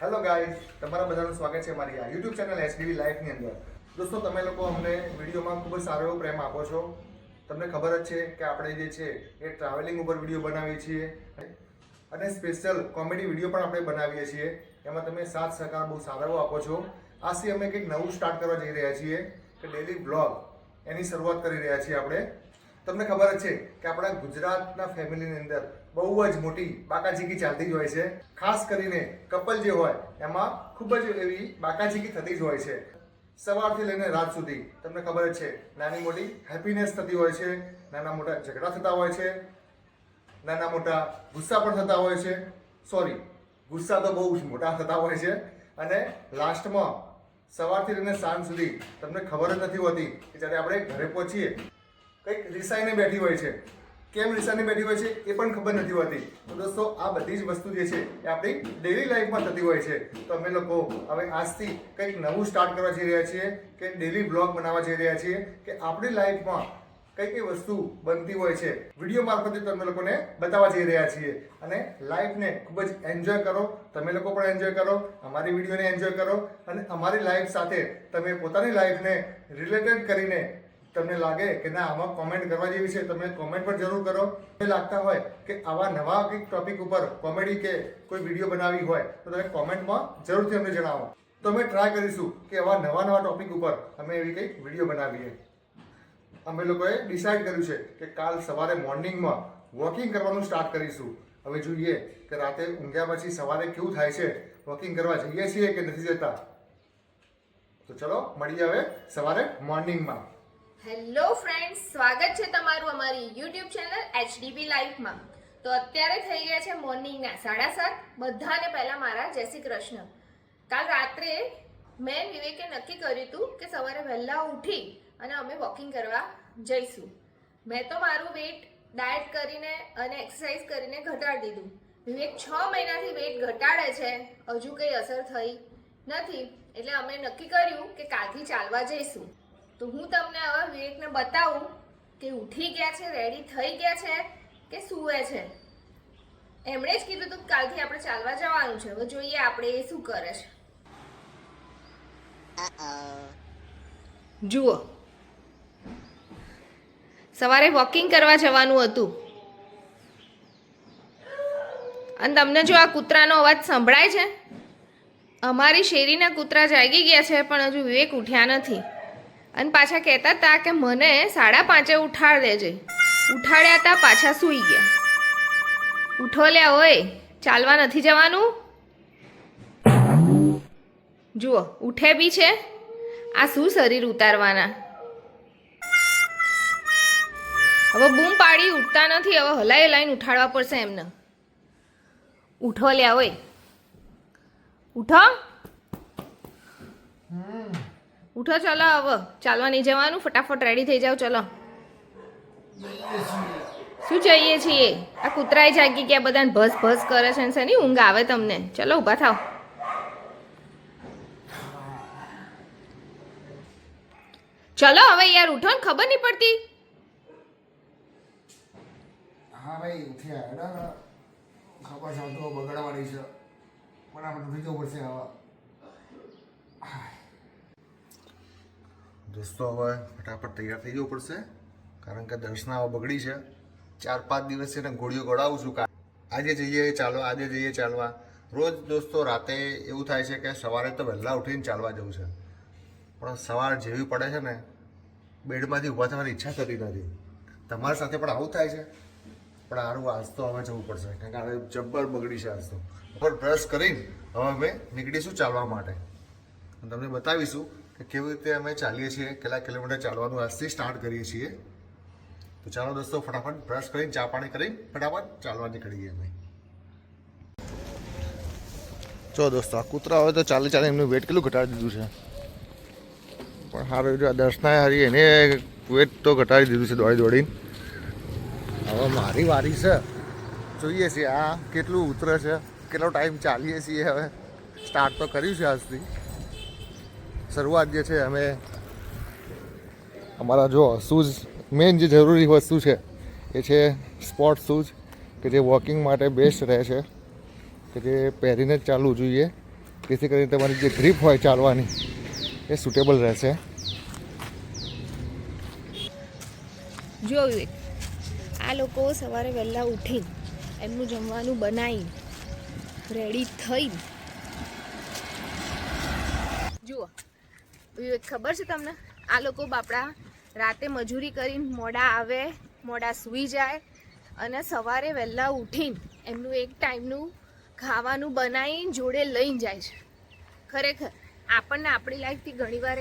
Hello guys, તમારા બધાનું સ્વાગત છે મારી આ YouTube ચેનલ HDV લાઈફની અંદર. દોસ્તો, તમે લોકો અમને વિડીયોમાં ખૂબ જ સારો એવો પ્રેમ આપો છો. તમને ખબર જ છે કે આપણે જે છે એ ટ્રાવેલિંગ ઉપર વિડીયો બનાવીએ છીએ અને સ્પેશિયલ કોમેડી વિડીયો પણ આપણે બનાવીએ છીએ. એમાં તમે સાથ સહકાર બહુ સારો એવો આપો છો. આજથી અમે કંઈક નવું સ્ટાર્ટ કરવા જઈ રહ્યા છીએ કે ડેલી બ્લોગ એની શરૂઆત કરી રહ્યા છીએ આપણે. તમને ખબર જ છે કે આપણા ગુજરાતના ફેમિલીની અંદર બહુ જ મોટી બાકાચીકી ચાલતી જ હોય છે. ખાસ કરીને કપલ જે હોય એમાં ખૂબ જ એવી બાકાચીકી થતી જ હોય છે. સવારથી લઈને રાત સુધી તમને ખબર જ છે, નાની મોટી હેપીનેસ થતી હોય છે, નાના મોટા ઝઘડા થતા હોય છે, નાના મોટા ગુસ્સા પણ થતા હોય છે. સોરી, ગુસ્સા તો બહુ જ મોટા થતા હોય છે. અને લાસ્ટમાં સવારથી લઈને સાંજ સુધી તમને ખબર જ નથી હોતી કે જ્યારે આપણે ઘરે પહોંચીએ કંઈક રિસાઈને બેઠી હોય છે. કેમ રિસાઈને બેઠી હોય છે એ પણ ખબર નથી હોતી. તો દોસ્તો, આ બધી જ વસ્તુ જે છે એ આપણી ડેલી લાઈફમાં થતી હોય છે. તો અમે લોકો હવે આજથી કંઈક નવું સ્ટાર્ટ કરવા જઈ રહ્યા છીએ કે ડેલી બ્લોગ બનાવવા જઈ રહ્યા છીએ કે આપણી લાઈફમાં કઈ કઈ વસ્તુ બનતી હોય છે વિડીયો મારફતે તમે લોકોને બતાવવા જઈ રહ્યા છીએ. અને લાઈફને ખૂબ જ એન્જોય કરો. તમે લોકો પણ એન્જોય કરો, અમારી વિડીયોને એન્જોય કરો અને અમારી લાઈફ સાથે તમે પોતાની લાઈફને રિલેટેડ કરીને તમને લાગે કે ના આમાં કોમેન્ટ કરવા જેવી છે, તમે કોમેન્ટ પણ જરૂર કરો. તમને લાગતા હોય કે આવા નવા કંઈક ટોપિક ઉપર કોમેડી કે કોઈ વિડીયો બનાવી હોય તો તમે કોમેન્ટમાં જરૂરથી અમને જણાવો. તો અમે ટ્રાય કરીશું કે આવા નવા ટોપિક ઉપર અમે એવી કંઈક વિડીયો બનાવીએ. અમે લોકોએ ડિસાઈડ કર્યું છે કે કાલ સવારે મોર્નિંગમાં વોકિંગ કરવાનું સ્ટાર્ટ કરીશું. હવે જોઈએ કે રાતે ઊંઘ્યા પછી સવારે કેવું થાય છે, વોકિંગ કરવા જઈએ છીએ કે નથી જતા. તો ચલો મળીએ હવે સવારે મોર્નિંગમાં. હેલો ફ્રેન્ડ્સ, સ્વાગત છે તમારું અમારી યુટ્યુબ ચેનલ HDB લાઈફમાં. તો અત્યારે થઈ ગયા છે મોર્નિંગના 7:30. બધાને પહેલાં મારા જય શ્રી કૃષ્ણ. કાલ રાત્રે મેં વિવેકે નક્કી કર્યું હતું કે સવારે વહેલા ઉઠી અને અમે વોકિંગ કરવા જઈશું. મેં તો મારું વેઇટ ડાયટ કરીને અને એક્સરસાઇઝ કરીને ઘટાડી દીધું. વિવેક 6 મહિનાથી વેઇટ ઘટાડે છે, હજુ કંઈ અસર થઈ નથી. એટલે અમે નક્કી કર્યું કે કાલથી ચાલવા જઈશું. તો હું તમને હવે વિવેકને બતાવું કે ઉઠી ગયા છે, રેડી થઈ ગયા છે કે સૂવે છે. એમણે જ કીધું હતું કાલથી આપણે ચાલવા જવાનું છે. હવે જોઈએ આપણે એ શું કરે છે. જુઓ, સવારે વોકિંગ કરવા જવાનું હતું અને તમને જો આ કૂતરાનો અવાજ સંભળાય છે, અમારી શેરીના કૂતરા જાગી ગયા છે પણ હજુ વિવેક ઉઠ્યા નથી. અને પાછા કહેતા હતા કે મને 5:30 ઉઠાડ દેજે. ઉઠાડ્યા હતા, પાછા સૂઈ ગયા. ઉઠો લ્યા ઓય, ચાલવા નથી જવાનું? જુઓ, ઉઠે બી છે. આ શું શરીર ઉતારવાના. હવે બૂમ પાડી ઉઠતા નથી. હવે હલાઈ હલાઈને ઉઠાડવા પડશે એમને. ઉઠો લ્યા ઓય, ઉઠો ઉઠો. ચલો હવે ચાલવા નહીં જવાનું, ફટાફટ રેડી થઈ જાઓ. ચલો. શું જઈએ છીએ? આ કૂતરાએ જાગી ગયા, બધાને ભસ ભસ કરે છે. શેની ઊંઘ આવે તમને? ચલો ઊભા થાવ. ચલો હવે યાર, ઉઠો ને, ખબર નહીં પડતી. હા ભાઈ, ઉઠ્યા. ખબર છે તો બગડવાની છે પણ આપણે ઉઠી જવું પડશે હવે. દોસ્તો, હવે ફટાફટ તૈયાર થઈ જવું પડશે કારણ કે દર્શના હવે બગડી છે. 4-5 દિવસથી એને ગોળીઓ ગળાવું છું. આજે જઈએ ચાલવા, આજે જઈએ ચાલવા. રોજ દોસ્તો રાતે એવું થાય છે કે સવારે તો વહેલા ઉઠીને ચાલવા જવું છે પણ સવાર જેવી પડે છે ને બેડમાંથી ઊભા થવાની ઈચ્છા થતી નથી. તમારી સાથે પણ આવું થાય છે? પણ સારું, આજ તો હવે જવું પડશે કારણ કે જબ્બર બગડી છે આજ તો. ઉપર બ્રશ કરીને હવે અમે નીકળીશું ચાલવા માટે. તમને બતાવીશું કે કેવી રીતે અમે ચાલીએ છીએ, કેટલા કિલોમીટર ચાલવાનું આજથી સ્ટાર્ટ કરીએ છીએ. તો ચાલો દોસ્તો, ફટાફટ બ્રશ કરીને ચા પાણી કરીને ફટાફટ ચાલવા નીકળીએ અમે. જો દોસ્તો, આ કૂતરા હવે તો ચાલી ચાલી એમનું વેટ કેટલું ઘટાડી દીધું છે. પણ સારું, જો દર્શના હારી એને વેટ તો ઘટાડી દીધું છે દોડી દોડીને. હવે મારી વારી છે. જોઈએ છીએ આ કેટલું ઉતરે છે, કેટલો ટાઈમ ચાલીએ છીએ. હવે સ્ટાર્ટ તો કર્યું છે આજથી. શરૂઆત જે છે અમે અમારા જો શૂઝ, મેઇન જે જરૂરી વસ્તુ છે એ છે સ્પોર્ટ શૂઝ કે જે વોકિંગ માટે બેસ્ટ રહે છે, કે જે પહેરીને જ ચાલવું જોઈએ. જેથી કરીને તમારી જે ગ્રીપ હોય ચાલવાની એ સુટેબલ રહેશે. જો વિવેક, આ લોકો સવારે વહેલા ઉઠીને એમનું જમવાનું બનાવી રેડી થઈ. જુઓ વિવેક, ખબર છે તમને, આ લોકો બાપડા રાતે મજૂરી કરીને મોડા આવે, મોડા સૂઈ જાય અને સવારે વહેલા ઉઠીને એમનું એક ટાઈમનું ખાવાનું બનાવીને જોડે લઈને જાય છે. ખરેખર આપણને આપણી લાઈફથી ઘણીવાર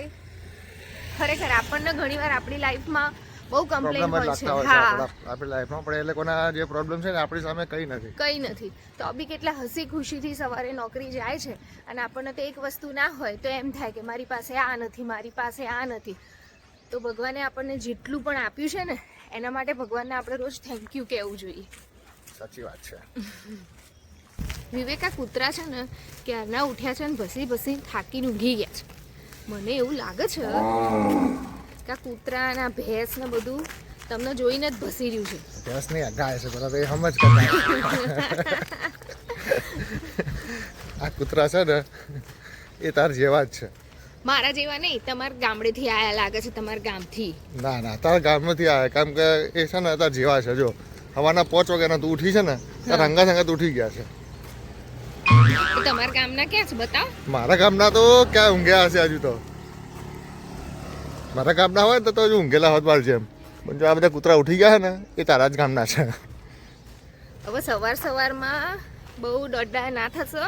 આપણી લાઈફમાં બહુ કમ્પ્લેન હોય છે. હા, આપણી લાઈફમાં પણ એ લોકોના જે પ્રોબ્લેમ છે ને આપણી સામે કંઈ નથી. તો બી કેટલા હસી ખુશીથી સવારે નોકરી જાય છે અને આપણને તો એક વસ્તુ ના હોય તો એમ થાય કે મારી પાસે આ નથી. તો ભગવાને આપણને જેટલું પણ આપ્યું છે ને એના માટે ભગવાનને આપણે રોજ થેન્ક યુ કહેવું જોઈએ. સાચી વાત છે. વિવેક, આ કૂતરા છે ને ક્યારના ઉઠ્યા છે ને ભસી થાકીને ઊંઘી ગયા છે. મને એવું લાગે છે કે આ કૂતરા અને ભેંસ ને બધું તમને જોઈને જ ભસી રહ્યું છે. ભેંસ નહીં, ગાય છે, બરાબર, એ સમજ કરતા. આ કૂતરા છે ને એ તાર જેવા જ છે. મારા જેવા નહીં, તમારા ગામડેથી આયા લાગે છે, તમારા ગામથી. ના, તારા ગામમાંથી આવ્યા, કેમ કે એ છે ને તાર જેવા છે. જો સવારના 5 વાગ્યાના તું ઉઠી છે ને તાર હંગા ઉઠી ગયા છે. તમારા ગામના ક્યાં છે બતાવ? મારા ગામના તો ક્યાં ઊંઘ્યા હશે હજુ તો. મારા ગામના હોય ને તો હજુ ઊંઘેલા હોત બાર જેમ. પણ જો આ બધા કૂતરા ઉઠી ગયા ને એ તારા જ ગામના છે. હવે સવારમાં બહુ દોડડા ના થશો,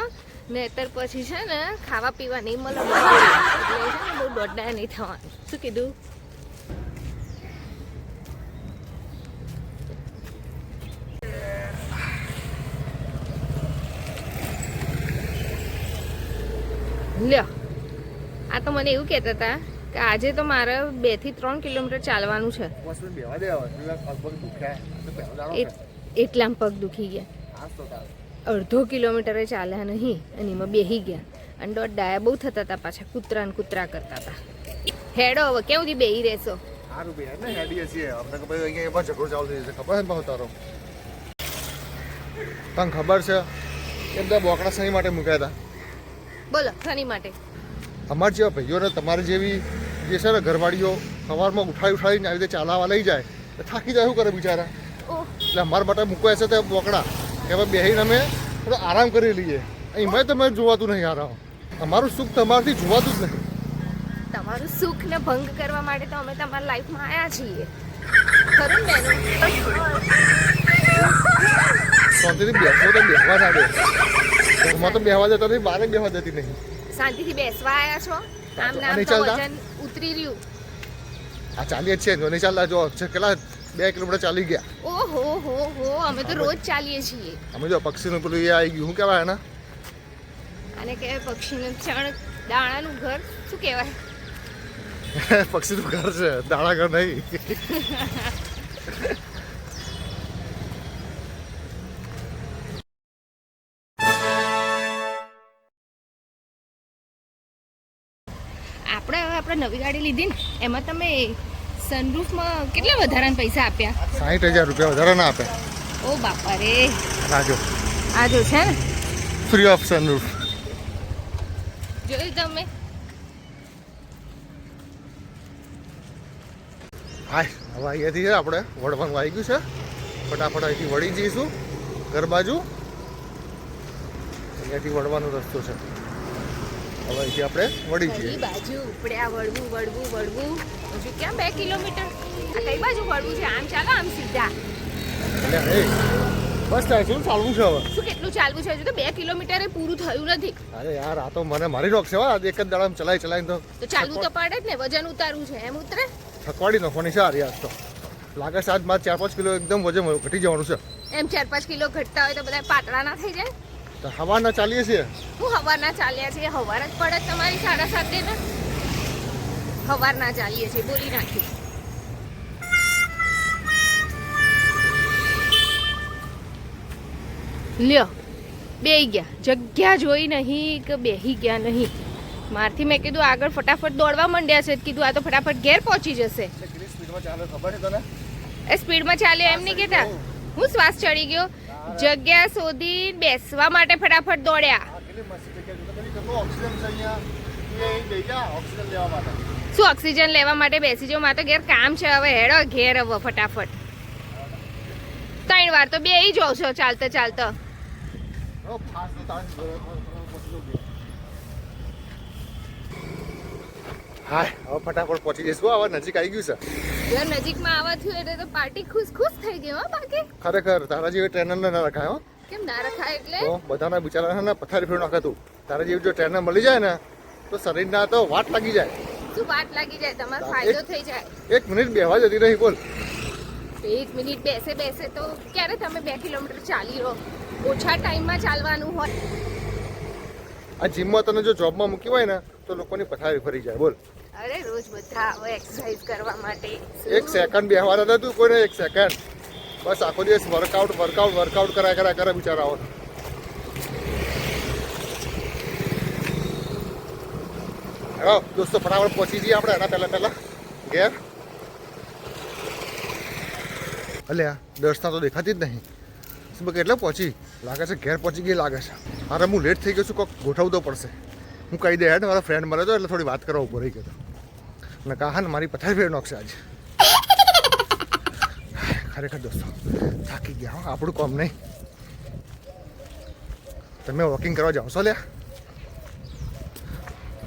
નહીતર પછી છે ને ખાવા પીવા નહીં મળે. એટલે છે ને બહુ દોડડા નહીં થવાનું. શું કીધું? લ્યો, આ તો મને એવું કહેતા હતા કે આજે તો મારે 2 થી 3 કિલોમીટર ચાલવાનું છે. એટલામાં પગ દુખી ગયા. અડધો કિલોમીટરે ચાલ્યા નહીં અને એમાં બેસી ગયા અને દોડડાયા બહુ થતા હતા. પાછા કૂતરા કરતા હતા. હેડો હવે કેવું દી બેહી રહેશો? સારું બે ને હેડીએ છીએ. અમને ખબર અહીંયા પણ ઝઘડો ચાલુ થઈ જશે. ખબર છે ને તારો? તને ખબર છે કે બધા બોકડા શની માટે મૂક્યા હતા? બોલો, શની માટે? અમારા જેવા ભાઈઓને તમારી જેવી જે છે ને ઘરવાળીઓ સવારમાં ઉઠાડીને આવી રીતે ચાલાવા લઈ જાય તો થાકી જાય. શું કરે બિચારા? એટલે અમારા માટે મૂકવા છે તે બોકડા કે હવે બેસીને અમે થોડો આરામ કરી લઈએ. એમાં તમે જોવાતું નહીં આરામ. અમારું સુખ તમારાથી જોવાતું જ નહીં. તમારું સુખ ને ભંગ કરવા માટે તો અમે તમારા લાઈફમાં આવ્યા છીએ. ખરું ને બેનો? શાંતિથી બેસો તો બેસવા ના દે. ઘરમાં તો બેસવા જતા નથી, બહાર બેસવા જતી નહીં. શાંતિથી બેસવા આવ્યા છો? આમ નામ તો વજન ઉતરી રહ્યું. આ ચાલીએ જ છે, નહીં ચાલતા જો કેટલા 2 કિલોમીટર ચાલી ગયા. ઓહો અમે તો રોજ ચાલીએ છીએ. અમે જો પક્ષીનું પેલું એ આવી ગયું, શું કહેવાય એના? અને કહેવાય પક્ષીનું ચણ દાણાનું ઘર. શું કહેવાય? પક્ષીનું ઘર છે, દાણા ઘર નહીં. આપણે નવી ગાડી લીધી ને એમાં તમે સનરૂફમાં કેટલા વધારાના પૈસા આપ્યા? 60,000 રૂપિયા વધારાના આપ્યા. ઓ બાપા રે! આ જો છે ને ફ્રી ઓફ સનરૂફ. જોયું તમે? હાય, હવે અહીંયાથી છે આપણે વળવાનું આવી ગયું છે. ફટાફટ અહીંથી વળી જઈશું ઘર બાજુ. અહીંયાથી વળવાનો રસ્તો છે. હવે અહીંથી આપણે વળી જઈએ. કઈ બાજુ ઉપડ્યા? વળવું હજુ ક્યાં 2 કિલોમીટર? આ કઈ બાજુ વળવું છે? આમ ચાલો, આમ સીધા. બસ ચાલવું છે હવે. શું કેટલું ચાલવું છે? હજુ તો 2 કિલોમીટર પૂરું થયું નથી. અરે યાર, આ તો મને મારી રોક છે. એક જ દાડામાં ચલાવીને તો ચાલવું તો પડે જ ને. વજન ઉતારવું છે, એમ ઉતરે. થકવાડી નાખવાની છે આજ તો. લાગે છે આજ મારે 4-5 કિલો એકદમ વજન ઘટી જવાનું છે. એમ 4-5 કિલો ઘટતા હોય તો બધા પાતળા ના થઈ જાય? તો હવાના ચાલીએ છીએ. હું હવારના ચાલ્યા છીએ? હવાર જ પડે તમારી 7:30 ને. હવારના ચાલીએ છીએ, બોલી નાખ્યું. લ્યો, બેહી ગયા. જગ્યા જોઈ નહીં કે બેહી ગયા નહીં. મારથી મેં કીધું આગળ ફટાફટ દોડવા માંડ્યા છે. કીધું આ તો ફટાફટ ઘેર પહોંચી જશે. એ સ્પીડમાં ચાલ્યો એમ નહીં કહેતા. હું શ્વાસ ચડી ગયો. જગ્યા શોધી બેસવા માટે ફટાફટ દોડ્યા. કેટલી મસ્ત જગ્યા છે. તમે કેટલો ઓક્સિજન છે અહીંયા. તું અહીં જઈ જા ઓક્સિજન લેવા માટે. શું ઓક્સિજન લેવા માટે બેસી જાઉં? મારે તો ઘેર કામ છે. હવે હેડો ઘેર હવે ફટાફટ. 3 વાર તો બેહી જાઉં છો ચાલતા ચાલતા. ફાસ્ટ તો તાણ હાય હવે ફટાફટ પહોંચી જઈશું. હવે નજીક આવી ગયું છે. ઘર નજીકમાં આવવા થયું એટલે તો પાર્ટી ખુશ થઈ ગઈ હો. બાકી ખરેખર તારા જેવી ટ્રેનર ના રખાય હો. કેમ ના રખાય એટલે? તો બધાના બિચારા પથારી ફેરવું નાખે તું. તારા જેવી જો ટ્રેનર મળી જાય ને તો શરીરના તો વાટ લાગી જાય. શું વાત લાગી જાય? તમારો ફાયદો થઈ જાય. 1 મિનિટ બેહવા જતી રહી બોલ. 1 મિનિટ બેસે તો ક્યારે તમે 2 કિલોમીટર ચાલી રહો? ઓછા ટાઈમમાં ચાલવાનું હોય. આ જીમમાં તને જો જોબમાં મૂકી હોય ને તો લોકોની પથારી ફરી જાય બોલ. અરે રોજ બધા આવે એક્સરસાઇઝ કરવા માટે. 1 સેકન્ડ બેહવાના હતા તું કોઈને 1 સેકન્ડ. બસ આખો દિવસ વર્કઆઉટ કરે બિચારાઓ. હવે દોસ્તો ફટાફટ પહોંચી જઈએ આપણે એના પહેલા ઘેર. અલ્યા દર્શના તો દેખાતી જ નહીં. શું એટલે પહોંચી લાગે છે ઘેર પહોંચી ગઈ લાગે છે. અરે હું લેટ થઈ ગયો છું. કોઈક ગોઠવવું તો પડશે. હું કહી દે હેડ મારા ફ્રેન્ડ મળે તો એટલે થોડી વાત કરવા ઉભો રહી ગયો ને કહા ને મારી પથારી ફેર નાખશે આજે. ખરેખર દોસ્તો થાકી ગયા હો. આપણું કામ નહીં. તમે વોકિંગ કરવા જાઓ છો લ્યા?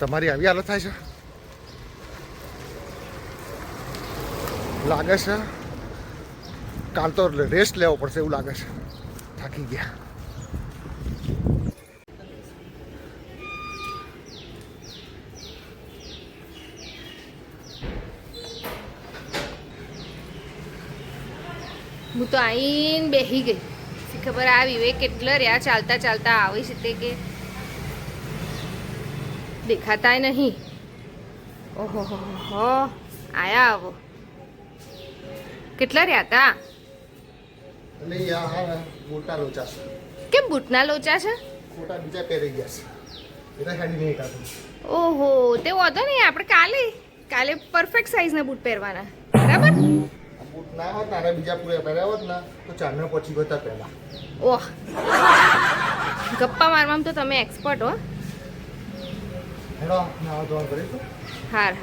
તમારી આવી હાલત થાય છે લાગે છે. કાલ તો રેસ્ટ લેવો પડશે એવું લાગે છે. થાકી ગયા. હું તો આઈને બેહી ગઈ. ખબર આ વિવેક કેટલા રહ્યા ચાલતા ચાલતા આવી છે તે કે દેખાતાય નહીં. ઓહો હો આયા આવો. કેટલા રહ્યા હતા? એટલે યાર મોટા લોચા છે. કેમ બૂટના લોચા છે? ખોટા બીજા પહેરી ગયા છે એટલે હેડી નહીં કાઢું. ઓહો તે વાંધો નહીં. આપણે કાલે પરફેક્ટ સાઈઝના બૂટ પહેરવાના બરાબર. બૂટ ના હોત ને બીજા પૂરા પહેર્યા હોત ને તો ચારને પહોંચી ગયો પહેલા. ઓહ ગપ્પા મારવામાં તો તમે એક્સપર્ટ હો. હેડો ના ધોવાનું કરીશું. હાર